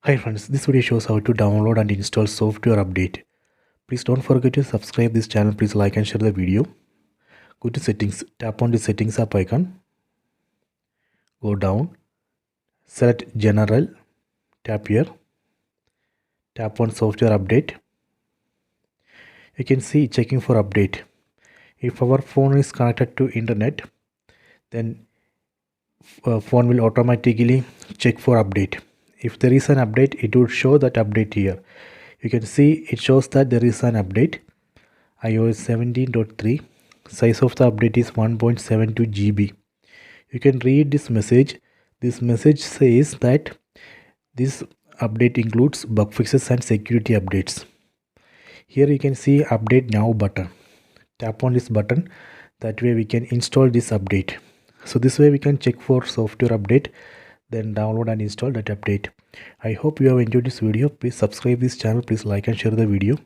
Hi friends, this video shows how to download and install software update. Please don't forget to subscribe this channel. Please like and share the video. Go to settings, tap on the settings app icon. Go down, select general, tap here, tap on software update. You can see checking for update. If our phone is connected to internet, then phone will automatically check for update. If there is an update, it would show that update here. You can see it shows that there is an update. iOS 17.3. Size of the update is 1.72 GB. You can read this message. This message says that this update includes bug fixes and security updates. Here you can see update now button. Tap on this button. That way we can install this update. So this way we can check for software update, then download and install that update. I hope you have enjoyed this video. Please subscribe this channel. Please like and share the video.